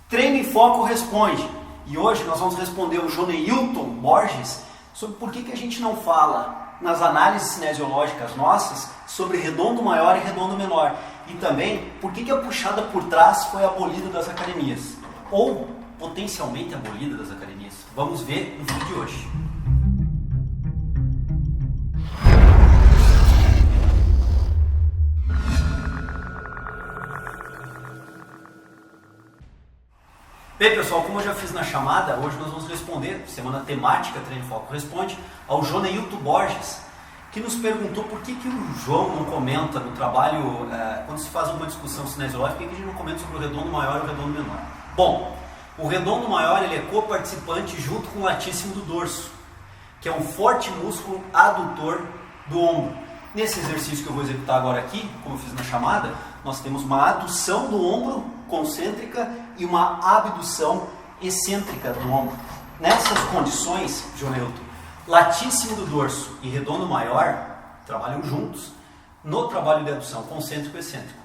Treino em Foco responde. E hoje nós vamos responder o Joneilton Borges sobre por que a gente não fala nas análises cinesiológicas nossas sobre redondo maior e redondo menor. E também por que a puxada por trás foi abolida das academias. Ou potencialmente abolida das academias. Vamos ver no vídeo de hoje. Bem, pessoal, como eu já fiz na chamada, hoje nós vamos responder, semana temática Treino em Foco Responde, ao Joneilton Borges, que nos perguntou por que o João não comenta no trabalho, quando se faz uma discussão cinesiológica, por que a gente não comenta sobre o redondo maior e o redondo menor. Bom, o redondo maior ele é coparticipante junto com o latíssimo do dorso, que é um forte músculo adutor do ombro. Nesse exercício que eu vou executar agora aqui, como eu fiz na chamada, nós temos uma adução do ombro concêntrica e uma abdução excêntrica do ombro. Nessas condições, Joneilton, latíssimo do dorso e redondo maior trabalham juntos no trabalho de adução concêntrico e excêntrico.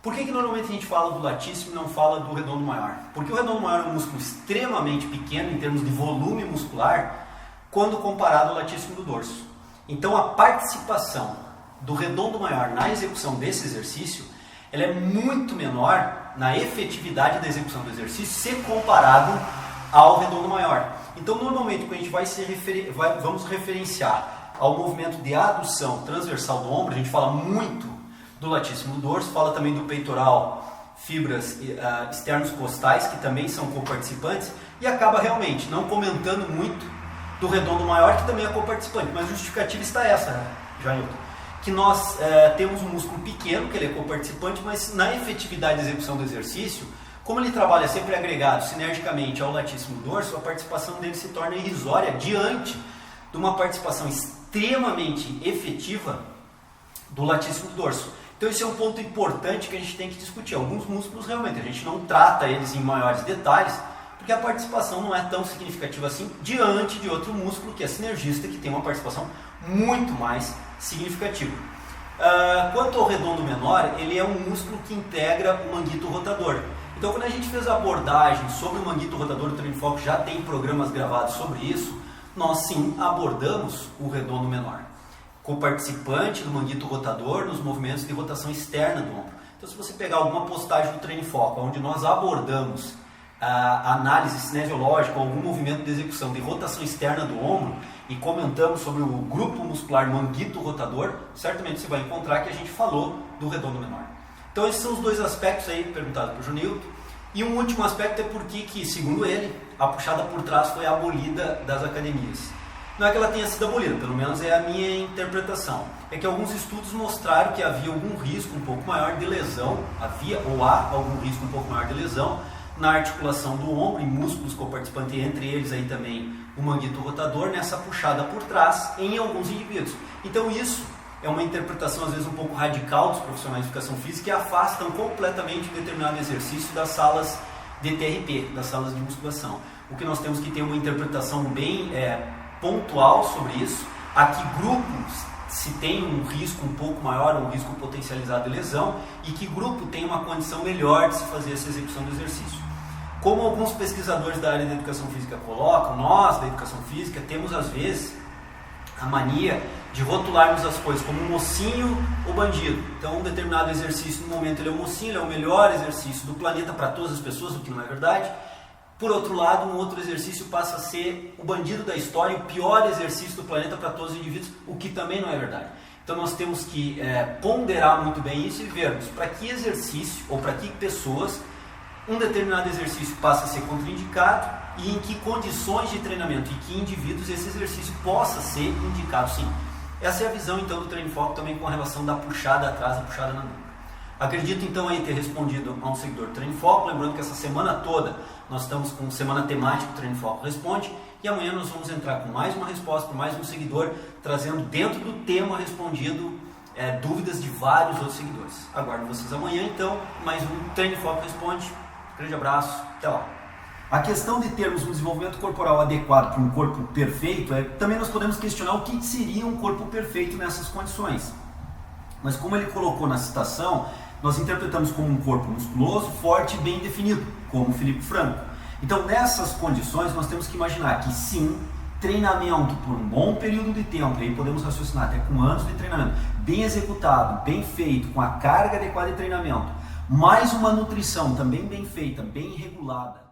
Por que normalmente a gente fala do latíssimo e não fala do redondo maior? Porque o redondo maior é um músculo extremamente pequeno em termos de volume muscular quando comparado ao latíssimo do dorso. Então a participação do redondo maior na execução desse exercício ela é muito menor na efetividade da execução do exercício se comparado ao redondo maior. Então normalmente quando a gente vamos referenciar ao movimento de adução transversal do ombro, a gente fala muito do latíssimo do dorso, fala também do peitoral, fibras externos costais, que também são coparticipantes, e acaba realmente não comentando muito do redondo maior, que também é coparticipante. Mas a justificativa está essa, Joneilton, que nós temos um músculo pequeno, que ele é coparticipante, mas na efetividade de execução do exercício, como ele trabalha sempre agregado sinergicamente ao latíssimo dorso, a participação dele se torna irrisória diante de uma participação extremamente efetiva do latíssimo dorso. Então esse é um ponto importante que a gente tem que discutir. Alguns músculos realmente a gente não trata eles em maiores detalhes, porque a participação não é tão significativa assim diante de outro músculo que é sinergista, que tem uma participação muito mais significativa. Quanto ao redondo menor, ele é um músculo que integra o manguito rotador. Então quando a gente fez a abordagem sobre o manguito rotador do Treino em Foco, já tem programas gravados sobre isso, nós sim abordamos o redondo menor, coparticipante do manguito rotador nos movimentos de rotação externa do ombro. Então se você pegar alguma postagem do Treino em Foco, onde nós abordamos a análise cinesiológica, algum movimento de execução de rotação externa do ombro e comentamos sobre o grupo muscular manguito rotador, certamente você vai encontrar que a gente falou do redondo menor. Então esses são os dois aspectos aí perguntados por Joneilton. E um último aspecto é por que, segundo ele, a puxada por trás foi abolida das academias. Não é que ela tenha sido abolida, pelo menos é a minha interpretação. É que alguns estudos mostraram que havia algum risco um pouco maior de lesão, há algum risco um pouco maior de lesão na articulação do ombro, em músculos coparticipantes, entre eles aí também o manguito rotador, nessa puxada por trás em alguns indivíduos. Então isso é uma interpretação às vezes um pouco radical dos profissionais de educação física que afastam completamente um determinado exercício das salas de TRP, das salas de musculação. O que nós temos que ter uma interpretação bem pontual sobre isso, a que grupos se tem um risco um pouco maior, um risco potencializado de lesão, e que grupo tem uma condição melhor de se fazer essa execução do exercício. Como alguns pesquisadores da área da educação física colocam, nós da educação física temos às vezes a mania de rotularmos as coisas como um mocinho ou bandido. Então um determinado exercício no momento ele é um mocinho, ele é o melhor exercício do planeta para todas as pessoas, o que não é verdade. Por outro lado, um outro exercício passa a ser o bandido da história, o pior exercício do planeta para todos os indivíduos, o que também não é verdade. Então nós temos que ponderar muito bem isso e vermos para que exercício ou para que pessoas um determinado exercício passa a ser contraindicado e em que condições de treinamento e que indivíduos esse exercício possa ser indicado sim. Essa é a visão então do Treino em Foco também com relação da puxada atrás, da puxada na nuca. Acredito então aí ter respondido a um seguidor do Treino em Foco, lembrando que essa semana toda nós estamos com semana temática do Treino em Foco Responde e amanhã nós vamos entrar com mais uma resposta para mais um seguidor, trazendo dentro do tema respondido dúvidas de vários outros seguidores. Aguardo vocês amanhã então, mais um Treino em Foco Responde. Grande abraço, até lá. A questão de termos um desenvolvimento corporal adequado para um corpo perfeito, também nós podemos questionar o que seria um corpo perfeito nessas condições. Mas como ele colocou na citação, nós interpretamos como um corpo musculoso, forte e bem definido, como o Felipe Franco. Então, nessas condições, nós temos que imaginar que sim, treinamento por um bom período de tempo, e aí podemos raciocinar até com anos de treinamento, bem executado, bem feito, com a carga adequada de treinamento, mais uma nutrição também bem feita, bem regulada.